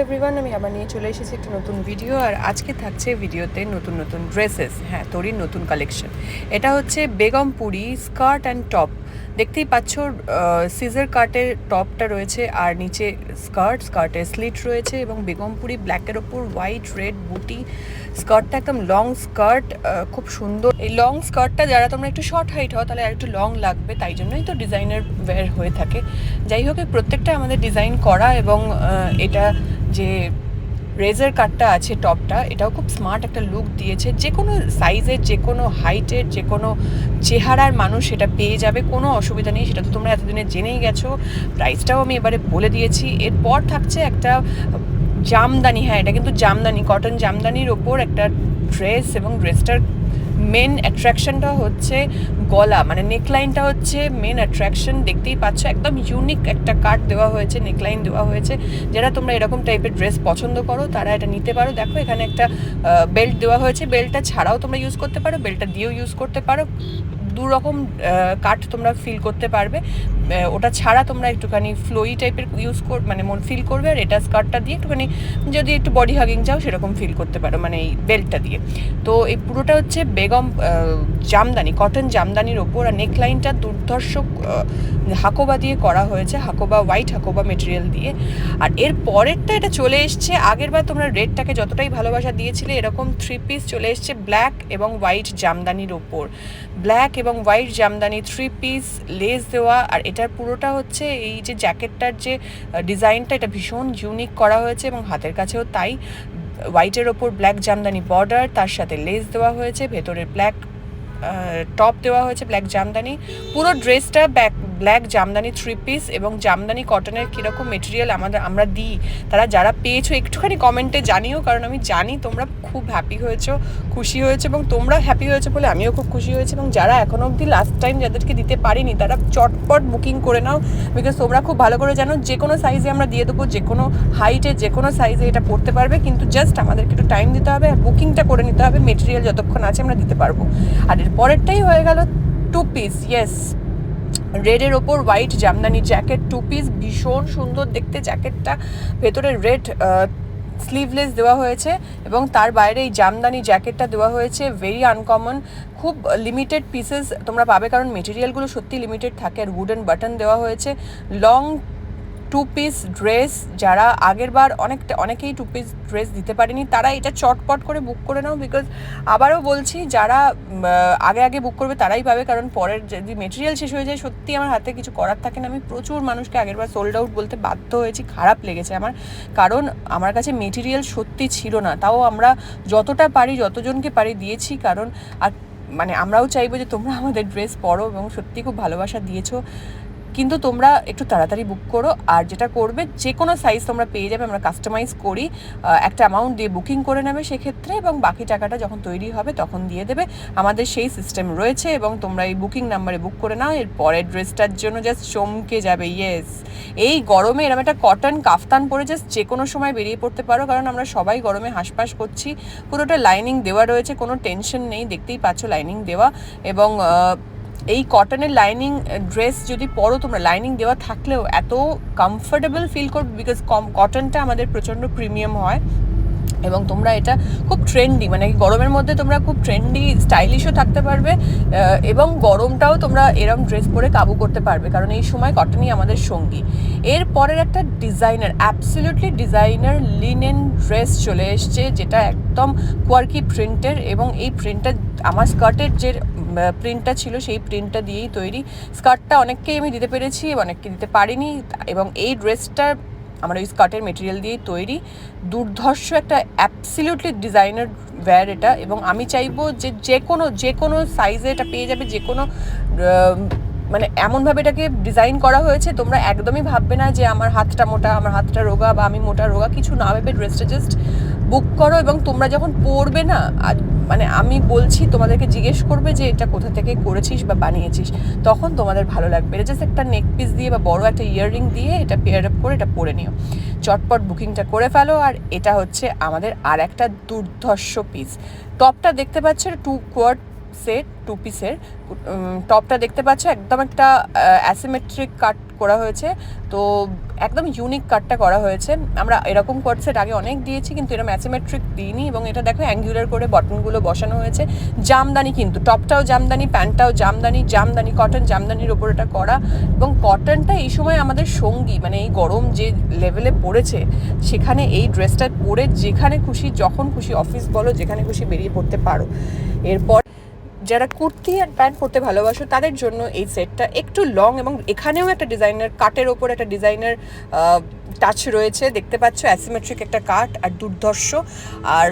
Everyone, আমি আবার নিয়ে চলে এসেছি একটা নতুন ভিডিও। আর আজকে থাকছে ভিডিওতে নতুন নতুন ড্রেসেস। হ্যাঁ, তোরই নতুন কালেকশন। এটা হচ্ছে বেগমপুরি স্কার্ট অ্যান্ড টপ। দেখতেই পাচ্ছ, সিজার কাটের টপটা রয়েছে আর নিচে স্কার্টের স্লিট রয়েছে এবং বেগমপুরি ব্ল্যাকের ওপর হোয়াইট রেড বুটি। স্কার্টটা একদম লং স্কার্ট, খুব সুন্দর। এই লং স্কার্টটা যারা তোমরা একটু শর্ট হাইট হও তাহলে আর একটু লং লাগবে, তাই জন্যই তো ডিজাইনার ওয়্যার হয়ে থাকে। যাই হোক, প্রত্যেকটা আমাদের ডিজাইন করা এবং এটা যে রেজার কাটটা আছে টপটা, এটাও খুব স্মার্ট একটা লুক দিয়েছে। যে কোনো সাইজের, যে কোনো হাইটের, যে কোনো চেহারার মানুষ সেটা পেয়ে যাবে, কোনো অসুবিধা নেই। সেটা তো তোমরা এতদিনে জেনেই গেছো। প্রাইসটাও আমি এবারে বলে দিয়েছি। এরপর থাকছে একটা জামদানি। হ্যাঁ, এটা কিন্তু জামদানি, কটন জামদানির ওপর একটা ড্রেস, এবং ড্রেসটার মেন অ্যাট্রাকশনটা হচ্ছে গলা, মানে নেকলাইনটা হচ্ছে মেন অ্যাট্রাকশন। দেখতেই পাচ্ছ, একদম ইউনিক একটা কাট দেওয়া হয়েছে, নেকলাইন দেওয়া হয়েছে। যারা তোমরা এরকম টাইপের ড্রেস পছন্দ করো তারা এটা নিতে পারো। দেখো, এখানে একটা বেল্ট দেওয়া হয়েছে। বেল্টটা ছাড়াও তোমরা ইউজ করতে পারো, বেল্টটা দিয়েও ইউজ করতে পারো। দু রকম কাট তোমরা ফিল করতে পারবে। ওটা ছাড়া তোমরা একটুখানি ফ্লোই টাইপের ইউজ মানে মন ফিল করবে, আর এটা স্কার্টটা দিয়ে একটুখানি যদি একটু বডি হাগিং চাও সেরকম ফিল করতে পারো, মানে এই বেল্টটা দিয়ে। তো এই পুরোটা হচ্ছে বেগম জামদানি, কটন জামদানির ওপর। আর নেকলাইনটা দুর্ধর্ষ হাকোবা দিয়ে করা হয়েছে, হাকোবা, হোয়াইট হাকোবা মেটেরিয়াল দিয়ে। আর এর পরেরটা এটা চলে এসছে, আগেরবার তোমরা রেডটাকে যতটাই ভালোবাসা দিয়েছিলে, এরকম 3 পিস চলে এসছে ব্ল্যাক এবং হোয়াইট জামদানির ওপর। ব্ল্যাক এবং হোয়াইট জামদানি 3 পিস লেস দেওয়া। আর এটার পুরোটা হচ্ছে এই যে জ্যাকেটটার যে ডিজাইনটা, এটা ভীষণ ইউনিক করা হয়েছে এবং হাতের কাছেও তাই। হোয়াইটের ওপর ব্ল্যাক জামদানি বর্ডার, তার সাথে লেস দেওয়া হয়েছে, ভেতরে ব্ল্যাক টপ দেওয়া হয়েছে, ব্ল্যাক জামদানি। পুরো ড্রেসটা ব্ল্যাক জামদানি 3 পিস। এবং জামদানি কটনের কীরকম মেটেরিয়াল আমরা দিই, তারা যারা পেয়েছো একটুখানি কমেন্টে জানিও, কারণ আমি জানি তোমরা খুব হ্যাপি হয়েছো, খুশি হয়েছো, এবং তোমরা হ্যাপি হয়েছো বলে আমিও খুব খুশি হয়েছি। এবং যারা এখনও অবধি লাস্ট টাইম যাদেরকে দিতে পারিনি, তারা চটপট বুকিং করে নাও, বিকজ তোমরা খুব ভালো করে জানো যে কোনো সাইজে আমরা দিয়ে দেবো, যে কোনো হাইটে, যে কোনো সাইজে এটা পড়তে পারবে। কিন্তু জাস্ট আমাদেরকে একটু টাইম দিতে হবে, আর বুকিংটা করে নিতে হবে। মেটেরিয়াল যতক্ষণ আছে আমরা দিতে পারবো। আর এর পরেরটাই হয়ে গেল 2 পিস। ইয়েস, রেডের ওপর হোয়াইট জামদানি জ্যাকেট 2 পিস, ভীষণ সুন্দর দেখতে জ্যাকেটটা। ভেতরে রেড স্লিভলেস দেওয়া হয়েছে এবং তার বাইরে এই জামদানি জ্যাকেটটা দেওয়া হয়েছে। ভেরি আনকমন, খুব লিমিটেড পিসেস তোমরা পাবে, কারণ মেটেরিয়ালগুলো সত্যি লিমিটেড থাকে। আর উডেন বাটন দেওয়া হয়েছে। লং 2 পিস ড্রেস, যারা আগের বার অনেকেই 2 পিস ড্রেস দিতে পারেনি, তারা এটা চটপট করে বুক করে নাও। বিকজ আবারও বলছি, যারা আগে বুক করবে তারাই পাবে, কারণ পরের যদি মেটেরিয়াল শেষ হয়ে যায়, সত্যি আমার হাতে কিছু করার থাকে না। আমি প্রচুর মানুষকে আগের বার সোল্ড আউট বলতে বাধ্য হয়েছি, খারাপ লেগেছে আমার, কারণ আমার কাছে মেটেরিয়াল সত্যি ছিল না। তাও আমরা যতটা পারি, যতজনকে পারি দিয়েছি, কারণ আর মানে আমরাও চাইবো যে তোমরা আমাদের ড্রেস পরো, এবং সত্যি খুব ভালোবাসা দিয়েছো। কিন্তু তোমরা একটু তাড়াতাড়ি বুক করো। আর যেটা করবে, যে কোনো সাইজ তোমরা পেয়ে যাবে, আমরা কাস্টমাইজ করি, একটা অ্যামাউন্ট দিয়ে বুকিং করে নেবে সেক্ষেত্রে, এবং বাকি টাকাটা যখন তৈরি হবে তখন দিয়ে দেবে। আমাদের সেই সিস্টেম রয়েছে, এবং তোমরা এই বুকিং নাম্বারে বুক করে নাও। এর পরের ড্রেসটার জন্য জাস্ট চমকে যাবে। ইয়েস, এই গরমে এরকম একটা কটন কাফতান পরে জাস্ট যে কোনো সময় বেরিয়ে পড়তে পারো, কারণ আমরা সবাই গরমে হাঁসফাঁস করছি। পুরোটা লাইনিং দেওয়া রয়েছে, কোনো টেনশন নেই, দেখতেই পাচ্ছ লাইনিং দেওয়া। এবং এই কটনের লাইনিং ড্রেস যদি পরো তোমরা, লাইনিং দেওয়া থাকলেও এত কমফোর্টেবল ফিল করবে, বিকজ কটনটা আমাদের প্রচণ্ড প্রিমিয়াম হয়। এবং তোমরা এটা খুব ট্রেন্ডি, মানে গরমের মধ্যে তোমরা খুব ট্রেন্ডি স্টাইলিশও থাকতে পারবে, এবং গরমটাও তোমরা এরম ড্রেস পরে কাবু করতে পারবে, কারণ এই সময় কটনই আমাদের সঙ্গী। এর পরের একটা designer, absolutely designer linen dress চলে এসছে, যেটা একদম কোয়ার্কি প্রিন্টের। এবং এই প্রিন্টটা আমার স্কার্টের যে প্রিন্টটা ছিল সেই প্রিন্টটা দিয়েই তৈরি। স্কার্টটা অনেককেই আমি দিতে পেরেছি, অনেককে দিতে পারিনি। এবং এই ড্রেসটা আমার ওই স্কার্টের মেটেরিয়াল দিয়েই তৈরি। দুর্ধর্ষ একটা অ্যাবসলিউটলি ডিজাইনার ওয়্যার এটা। এবং আমি চাইবো যে যে কোনো সাইজে এটা পেয়ে যাবে, যে কোনো মানে এমনভাবে এটাকে ডিজাইন করা হয়েছে, তোমরা একদমই ভাববে না যে আমার হাতটা মোটা, আমার হাতটা রোগা, বা আমি মোটা রোগা, কিছু না ভেবে ড্রেসটা জাস্ট বুক করো। এবং তোমরা যখন পরবে না, মানে আমি বলছি, তোমাদেরকে জিজ্ঞেস করবে যে এটা কোথা থেকে করেছিস বা বানিয়েছিস, তখন তোমাদের ভালো লাগবে। এটা জাস্ট একটা নেক পিস দিয়ে বা বড় একটা ইয়াররিং দিয়ে এটা পেয়ার আপ করে এটা পরে নিও, চটপট বুকিংটা করে ফেলো। আর এটা হচ্ছে আমাদের আর একটা দুর্ধর্ষ পিস। টপটা দেখতে পাচ্ছ, 2 কোয়ার্ট সেট, 2 পিসের টপটা দেখতে পাচ্ছ, একদম একটা অ্যাসিমেট্রিক কাট করা হয়েছে। তো একদম ইউনিক কাটটা করা হয়েছে। আমরা এরকম কটসেট আগে অনেক দিয়েছি, কিন্তু এটা ম্যাথমেট্রিক দিইনি। এবং এটা দেখো অ্যাঙ্গুলার করে বটনগুলো বসানো হয়েছে। জামদানি, কিন্তু টপটাও জামদানি, প্যান্টটাও জামদানি, জামদানি কটন, জামদানির ওপর এটা করা। এবং কটনটা এই সময় আমাদের সঙ্গী, মানে এই গরম যে লেভেলে পড়েছে সেখানে এই ড্রেসটা পরে যেখানে খুশি যখন খুশি অফিস বলো যেখানে খুশি বেরিয়ে পড়তে পারো। এরপর যারা কুর্তি আর প্যান্ট পরতে ভালোবাসো তাদের জন্য এই সেটটা একটু লং, এবং এখানেও একটা ডিজাইনার কাটের ওপর একটা ডিজাইনার টাচ রয়েছে। দেখতে পাচ্ছ অ্যাসিমেট্রিক একটা কাট আর দুর্ধর্ষ। আর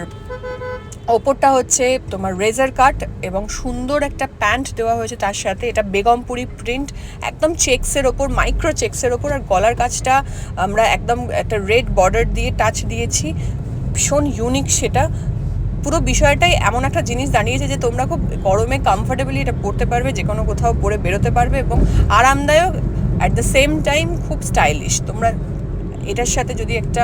ওপরটা হচ্ছে তোমার রেজার কাট এবং সুন্দর একটা প্যান্ট দেওয়া হয়েছে তার সাথে। এটা বেগমপুরি প্রিন্ট, একদম চেক্সের ওপর, মাইক্রো চেক্সের ওপর। আর গলার কাছটা আমরা একদম একটা রেড বর্ডার দিয়ে টাচ দিয়েছি, ভীষণ ইউনিক সেটা। পুরো বিষয়টাই এমন একটা জিনিস দাঁড়িয়েছে যে তোমরা খুব গরমে কমফোর্টেবলি এটা পরতে পারবে, যে কোনো কোথাও পরে বেরোতে পারবে এবং আরামদায়ক, অ্যাট দ্য সেম টাইম খুব স্টাইলিশ। তোমরা এটার সাথে যদি একটা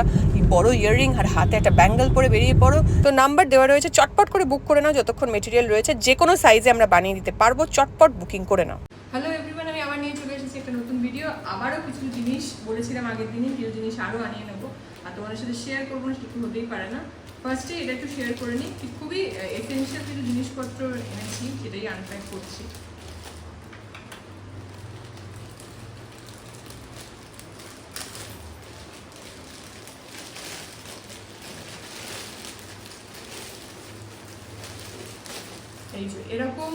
বড় ইয়াররিং আর হাতে একটা ব্যাঙ্গল পরে বেরিয়ে পড়ো, তো নাম্বার দেওয়া রয়েছে, চটপট করে বুক করে নাও। যতক্ষণ মেটেরিয়াল রয়েছে যে কোনো সাইজে আমরা বানিয়ে দিতে পারবো, চটপট বুকিং করে নাও। হ্যালো এভরিওয়ান, আমি আবার নিয়ে চলে এসেছি একটা নতুন ভিডিও। আবারও কিছু জিনিস বলেছিলাম আগের দিনই, কিছু জিনিস আরও আনিয়ে নেবো আর তোমাদের সাথে শেয়ার করবো না, সেটা হতেই পারে না। ফার্স্টে এটা একটু শেয়ার করে নিই, খুবই এসেনশিয়াল কিছু জিনিসপত্র এনেছি, সেটাই আনপ্যাক করছি। এই যে এরকম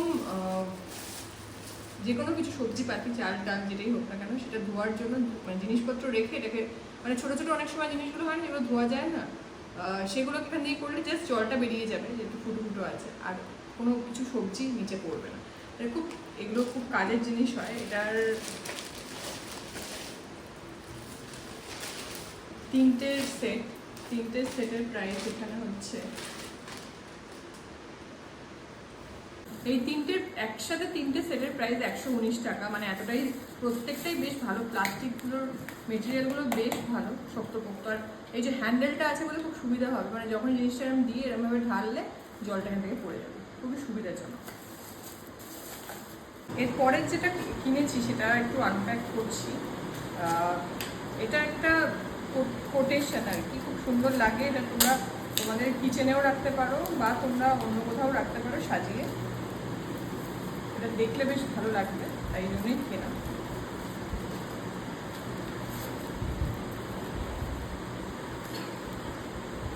যে কোনো কিছু সবজিপাতি, চাল ডাল যেটাই হোক না কেন, সেটা ধোয়ার জন্য মানে জিনিসপত্র রেখে এটাকে, মানে ছোটো ছোটো অনেক সময় জিনিসগুলো হয় না যেগুলো ধোয়া যায় না, সেগুলোকে এখান দিয়ে করলে জাস্ট জলটা বেরিয়ে যাবে, যেহেতু ফুটো ফুটো আছে, আর কোনো কিছু সবজি নিচে পড়বে না। এটা খুব, এগুলো খুব কাজের জিনিস হয়। এটার তিনটে সেটের প্রাইস এখানে হচ্ছে, এই একসাথে তিনটে সেটের প্রাইস 119 টাকা। মানে এতটাই, প্রত্যেকটাই বেশ ভালো, প্লাস্টিকগুলোর মেটেরিয়ালগুলো বেশ ভালো, শক্তপোক্ত। আর এই যে হ্যান্ডেলটা আছে বলে খুব সুবিধা হবে, মানে যখন জিনিসটা এরকম দিয়ে এরকমভাবে ঢাললে জলটা এখান থেকে পড়ে যাবে, খুবই সুবিধাজনক। এরপরের যেটা কিনেছি সেটা একটু আনপ্যাক করছি। এটা একটা কোটেশন আর কি, খুব সুন্দর লাগে। এটা তোমরা তোমাদের কিচেনেও রাখতে পারো বা তোমরা অন্য কোথাও রাখতে পারো সাজিয়ে, এটা দেখলে বেশ ভালো লাগবে, তাই জন্যই কেনা।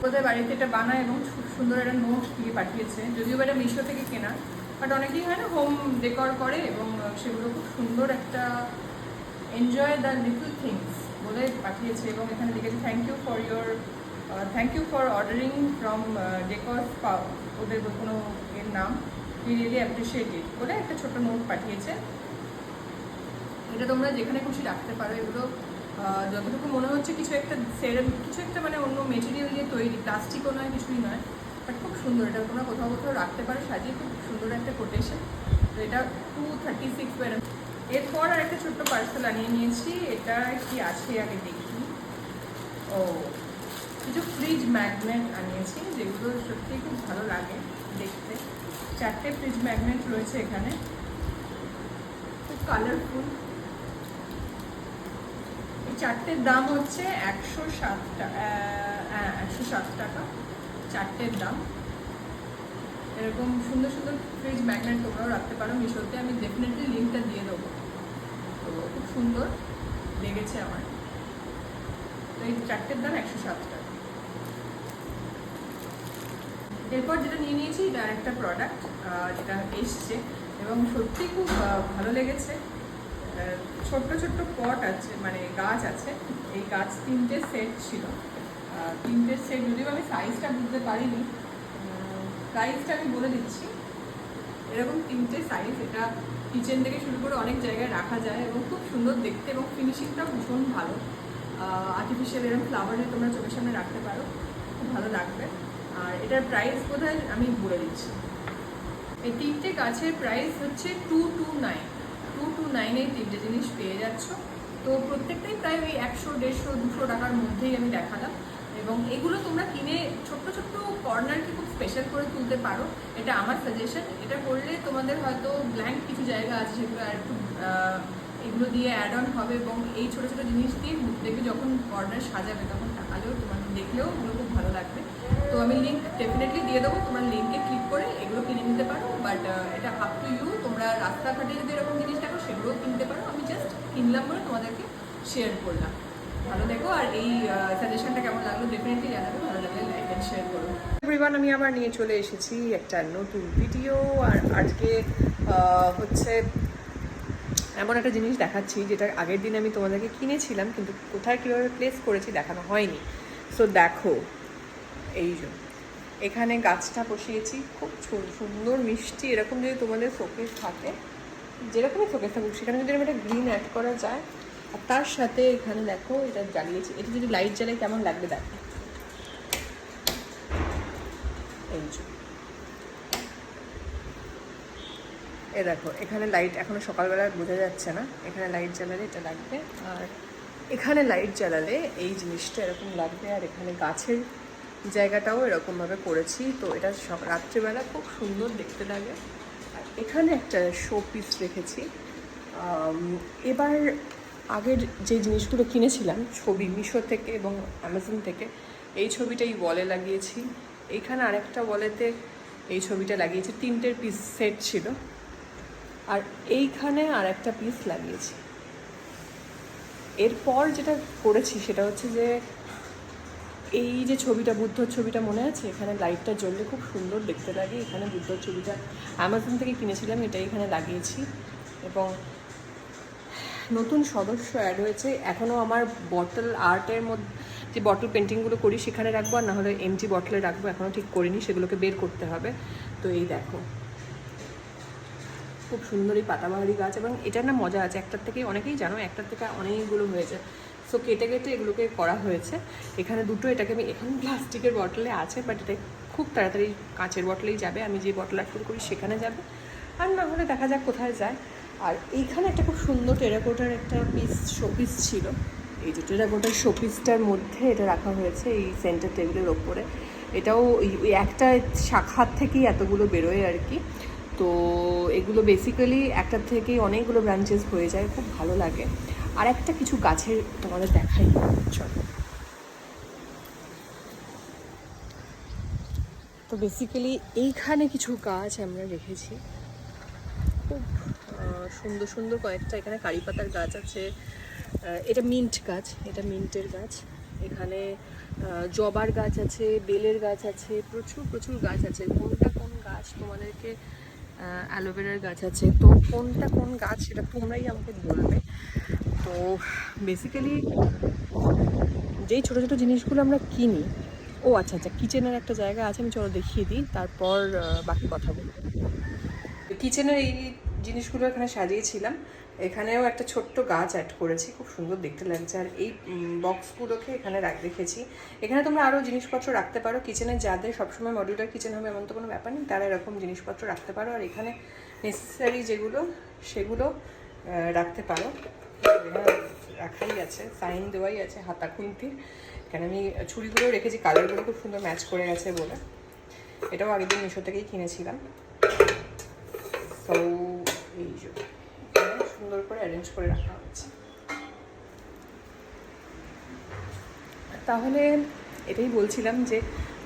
কোথায় বাড়িতে এটা বানায় এবং খুব সুন্দর একটা নোট দিয়ে পাঠিয়েছে, যদিও এটা মিশো থেকে কেনা, বাট অনেকেই হয় না হোম ডেকর করে এবং সেগুলো খুব সুন্দর একটা এনজয় দ্য লিটল থিংস বলে পাঠিয়েছে। এবং এখানে লিখেছে thank you for ordering from Decor Spa, ওদের কোনো এর নাম, উই রিয়েলি অ্যাপ্রিসিয়েট ইট বলে একটা ছোটো নোট পাঠিয়েছে। এটা তোমরা যেখানে খুশি রাখতে পারো। এগুলো যতটুকু মনে হচ্ছে কিছু একটা মানে অন্য মেটেরিয়াল দিয়ে তৈরি, প্লাস্টিকও নয়, কিছুই নয়, বাট খুব সুন্দর। এটা তোমরা কোথাও কোথাও রাখতে পারো সাজিয়ে, খুব সুন্দর একটা কোটেশন। তো এটা 236। এরপর আর একটা ছোট্ট পার্সেল আনিয়ে নিয়েছি। এটা কি আছে আগে দেখি। ও, কিছু ফ্রিজ ম্যাগনেট আনিয়েছি, যেগুলো সত্যিই খুব ভালো লাগে দেখতে। 4টে ফ্রিজ ম্যাগনেট রয়েছে এখানে, খুব কালারফুল। এই 4টের দাম হচ্ছে 107 টাকা। 107 টাকা 4টের দাম। এরকম সুন্দর সুন্দর ফ্রিজ ম্যাগনেট তোমরাও রাখতে পারো মিশোতে, আমি ডেফিনেটলি লিঙ্কটা দিয়ে দেবো। তো খুব সুন্দর লেগেছে আমার। তো এই 4টের দাম 107 টাকা। এরপর যেটা নিয়ে নিয়েছি, এটা আরেকটা প্রোডাক্ট যেটা এসছে এবং সত্যি খুব ভালো লেগেছে। ছোট্ট ছোট্ট পট আছে, মানে গাছ আছে। এই গাছ 3টে সেট ছিল, 3টে সেট, যদিও আমি সাইজটা বুঝতে পারিনি, সাইজটা আমি বলে দিচ্ছি। এরকম 3টে সাইজ, এটা কিচেন থেকে শুরু করে অনেক জায়গায় রাখা যায় এবং খুব সুন্দর দেখতে, এবং ফিনিশিংটা ভীষণ ভালো। আর্টিফিশিয়াল এরকম ফ্লাওয়ারে তোমরা চোখের সামনে রাখতে পারো, খুব ভালো লাগবে। আর এটার প্রাইস বোধহয় আমি বলে দিচ্ছি। এই 3টে গাছের প্রাইস হচ্ছে 229 এই 3টে জিনিস পেয়ে যাচ্ছ। তো প্রত্যেকটাই প্রায় ওই 100, 150, 200 টাকার মধ্যেই আমি দেখালাম। এবং এগুলো তোমরা কিনে ছোট্ট ছোট্ট কর্নারকে খুব স্পেশাল করে তুলতে পারো, এটা আমার সাজেশন। এটা করলে তোমাদের হয়তো ব্ল্যাঙ্ক কিছু জায়গা আছে সেগুলো আর একটু এগুলো দিয়ে অ্যাড অন হবে এবং এই ছোটো ছোটো জিনিস দিয়ে দেখবে যখন কর্নার সাজাবে তখন তাকালেও তোমার দেখলেও এগুলো খুব ভালো লাগবে। তো আমি লিঙ্ক ডেফিনেটলি দিয়ে দেবো, তোমার লিঙ্কে ক্লিক করে এগুলো কিনে নিতে পারো। বাট এটা আপ টু ইউ, তোমরা রাস্তাঘাটে যদি এরকম জিনিস দেখো সেগুলোও কিনতে পারো। আমি জাস্ট কিনলাম বলে তোমাদেরকে শেয়ার করলাম। ভালো দেখো, আর এই সাজেশনটা কেমন লাগলো ডেফিনেটলি জানাবে, ভালো লাগলে লাইক অ্যান্ড শেয়ার করো। এভরিওয়ান, আমি আবার নিয়ে চলে এসেছি একটা নতুন ভিডিও। আর আজকে হচ্ছে এমন একটা জিনিস দেখাচ্ছি যেটা আগের দিন আমি তোমাদেরকে কিনেছিলাম, কিন্তু কোথায় কীভাবে প্লেস করেছি দেখানো হয়নি। সো দেখো, এই যে এখানে গাছটা বসিয়েছি, খুব সুন্দর মিষ্টি। এরকম যদি তোমাদের শোকেস থাকে, যেরকমই শোকেস থাকুক, সেখানে যদি একটা গ্রিন অ্যাড করা যায়, আর তার সাথে এখানে দেখো এটা জ্বালিয়েছি, এটা যদি লাইট জ্বালে কেমন লাগবে দেখো। এই যে এ দেখো, এখানে লাইট এখনো সকালবেলা বোঝা যাচ্ছে না, এখানে লাইট জ্বালালে এটা লাগবে, আর এখানে লাইট জ্বালালে এই জিনিসটা এরকম লাগবে। আর এখানে গাছের জায়গাটাও এরকমভাবে করেছি, তো এটা রাত্রিবেলা খুব সুন্দর দেখতে লাগে। আর এখানে একটা শো পিস রেখেছি। এবার আগের যে জিনিসগুলো কিনেছিলাম ছবি মিশো থেকে এবং অ্যামাজন থেকে, এই ছবিটা এই ওয়ালে লাগিয়েছি। এইখানে আরেকটা ওয়ালেতে এই ছবিটা লাগিয়েছি, 3টের পিস সেট ছিল। আর এইখানে আর একটা পিস লাগিয়েছি। এরপর যেটা করেছি সেটা হচ্ছে যে এই যে ছবিটা, বুদ্ধর ছবিটা মনে আছে, এখানে লাইটটা জ্বললে খুব সুন্দর দেখতে লাগে। এখানে বুদ্ধর ছবিটা অ্যামাজন থেকে কিনেছিলাম, এটা এখানে লাগিয়েছি। এবং নতুন সদস্য অ্যাড হয়েছে। এখনও আমার বটল আর্টের মধ্যে যে বটল পেন্টিংগুলো করি সেখানে রাখবো, আর নাহলে এমটি বটলে রাখবো, এখনও ঠিক করিনি, সেগুলোকে বের করতে হবে। তো এই দেখো, খুব সুন্দর এই পাতাবাহারি গাছ। এবং এটা না মজা আছে, একটার থেকেই অনেকেই জানো, একটার থেকে অনেকগুলো হয়েছে। সো কেটে কেটে এগুলোকে করা হয়েছে। এখানে দুটো, এটাকে আমি এখন প্লাস্টিকের বটলে আছে, বাট এটা খুব তাড়াতাড়ি কাঁচের বটলেই যাবে, আমি যে বটল আর্ট করি সেখানে যাবে, আর না হলে দেখা যাক কোথায় যায়। আর এইখানে একটা খুব সুন্দর টেরাকোটার একটা শোপিস ছিল। এই যে টেরাকোটার শোপিসটার মধ্যে এটা রাখা হয়েছে এই সেন্টার টেবিলের ওপরে। এটাও ওই একটা শাখার থেকেই এতগুলো বেরোয় আর কি। তো এগুলো বেসিক্যালি একটার থেকেই অনেকগুলো ব্রাঞ্চেস হয়ে যায়, খুব ভালো লাগে। আর একটা কিছু গাছের তোমাদের দেখাই, চলো। তো বেসিক্যালি এইখানে কিছু গাছ আমরা রেখেছি, খুব সুন্দর সুন্দর কয়েকটা। এখানে কারি পাতার গাছ আছে, এটা মিন্ট গাছ, এটা মিন্টের গাছ। এখানে জবার গাছ আছে, বেলের গাছ আছে, প্রচুর প্রচুর গাছ আছে। কোনটা কোন গাছ তোমাদেরকে, অ্যালোভেরার গাছ আছে, তো কোনটা কোন গাছ সেটা তোমরাই আমাকে বলবে। তো বেসিক্যালি যেই ছোটো ছোটো জিনিসগুলো আমরা কিনি, ও আচ্ছা আচ্ছা, কিচেনের একটা জায়গা আছে, আমি চলো দেখিয়ে দিই, তারপর বাকি কথা বলবো। কিচেনের এই জিনিসগুলো এখানে সাজিয়েছিলাম। এখানেও একটা ছোট্ট গাছ অ্যাড করেছি, খুব সুন্দর দেখতে লাগছে। আর এই বক্সগুলোকে এখানে রেখেছি। এখানে তোমরা আরও জিনিসপত্র রাখতে পারো। কিচেনে যাদের সবসময় মডিউলার কিচেন হবে এমন তো কোনো ব্যাপার নেই, তারা এরকম জিনিসপত্র রাখতে পারো। আর এখানে নেসেসারি যেগুলো সেগুলো রাখতে পারো। রাখাই আছে, সাইন দেওয়াই আছে, হাতা খুন্তির। এখানে আমি ছুরিগুলো রেখেছি, কালারগুলো খুব সুন্দর ম্যাচ করে গেছে বলে। এটাও আগের দিন মিশো থেকেই কিনেছিলাম। তো এই যে সুন্দর করে অ্যারেঞ্জ করে রাখা হচ্ছে। তাহলে এটাই বলছিলাম যে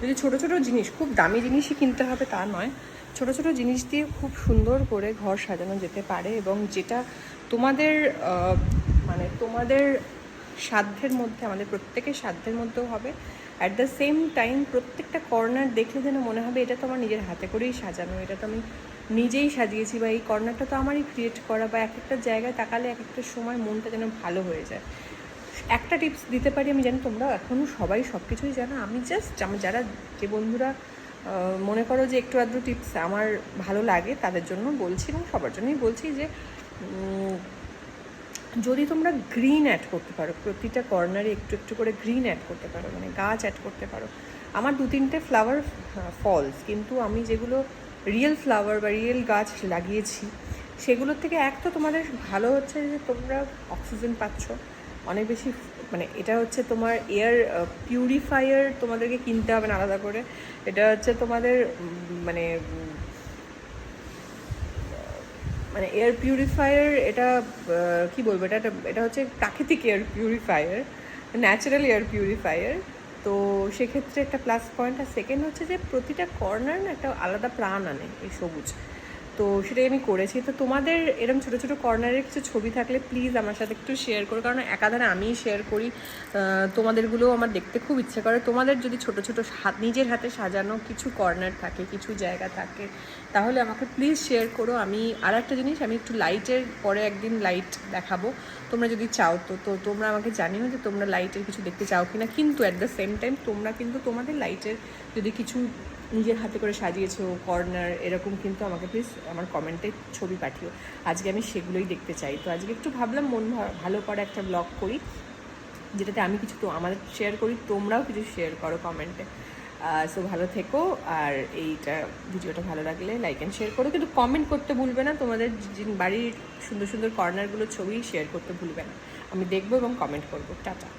যদি ছোটো ছোটো জিনিস, খুব দামি জিনিসই কিনতে হবে তা নয়, ছোটো ছোটো জিনিস দিয়ে খুব সুন্দর করে ঘর সাজানো যেতে পারে। এবং যেটা তোমাদের মানে তোমাদের সাধ্যের মধ্যে, আমাদের প্রত্যেকের সাধ্যের মধ্যেও হবে। অ্যাট দ্য সেম টাইম প্রত্যেকটা কর্নার দেখলে যেন মনে হবে এটা তো আমার নিজের হাতে করেই সাজানো, এটা তো আমি নিজেই সাজিয়েছি, বা এই কর্নারটা তো আমারই ক্রিয়েট করা। বা এক একটা জায়গায় তাকালে এক একটা সময় মনটা যেন ভালো হয়ে যায়। একটা টিপস দিতে পারি, আমি জানি তোমরা এখনও সবাই সব কিছুই জানো, আমি জাস্ট আমার যারা যে বন্ধুরা মনে করো যে একটু আধটু টিপস আমার ভালো লাগে তাদের জন্য বলছি, এবং সবার জন্যই বলছি যে যদি তোমরা গ্রিন অ্যাড করতে পারো, প্রতিটা কর্নারে একটু একটু করে গ্রিন অ্যাড করতে পারো, মানে গাছ অ্যাড করতে পারো। আমার 2-3টে ফ্লাওয়ার ফলস, কিন্তু আমি যেগুলো রিয়েল ফ্লাওয়ার বা রিয়েল গাছ লাগিয়েছি সেগুলোর থেকে এক তো তোমাদের ভালো হচ্ছে যে তোমরা অক্সিজেন পাচ্ছ অনেক বেশি, মানে এটা হচ্ছে তোমার এয়ার পিউরিফায়ার তোমাদেরকে কিনতে হবে না আলাদা করে। এটা হচ্ছে তোমাদের মানে মানে এয়ার পিউরিফায়ার, এটা কি বলবো, এটা হচ্ছে প্রাকৃতিক air purifier, natural air purifier. তো সেক্ষেত্রে একটা প্লাস পয়েন্ট। আর সেকেন্ড হচ্ছে যে প্রতিটা কর্নার না একটা আলাদা প্রাণ আনে এই সবুজ। তো সেটাই আমি করেছি। তো তোমাদের এরকম ছোটো ছোটো কর্নারের কিছু ছবি থাকলে প্লিজ আমার সাথে একটু শেয়ার করো, কারণ একাধারে আমিই শেয়ার করি, তোমাদেরগুলোও আমার দেখতে খুব ইচ্ছে করে। তোমাদের যদি ছোটো ছোটো নিজের হাতে সাজানো কিছু কর্নার থাকে, কিছু জায়গা থাকে, তাহলে আমাকে প্লিজ শেয়ার করো। আমি আর একটা জিনিস, আমি একটু লাইটের পরে একদিন লাইট দেখাবো, তোমরা যদি চাও তো তোমরা আমাকে জানিও যে তোমরা লাইটের কিছু দেখতে চাও কি না। কিন্তু অ্যাট দ্য সেম টাইম তোমরা কিন্তু তোমাদের লাইটের যদি কিছু নিজের হাতে করে সাজিয়েছো কর্নার এরকম, কিন্তু আমাকে প্লিজ আমার কমেন্টে ছবি পাঠিও। আজকে আমি সেগুলোই দেখতে চাই। তো আজকে একটু ভাবলাম মন ভালো করে একটা ব্লগ করি, যেটাতে আমি কিছু তো আমাদের শেয়ার করি, তোমরাও কিছু শেয়ার করো কমেন্টে। সো ভালো থেকো। আর এইটা ভিডিওটা ভালো লাগলে লাইক অ্যান্ড শেয়ার করো, কিন্তু কমেন্ট করতে ভুলবে না। তোমাদের বাড়ির সুন্দর সুন্দর কর্নারগুলোর ছবি শেয়ার করতে ভুলবে না। আমি দেখবো এবং কমেন্ট করবো। টাটা।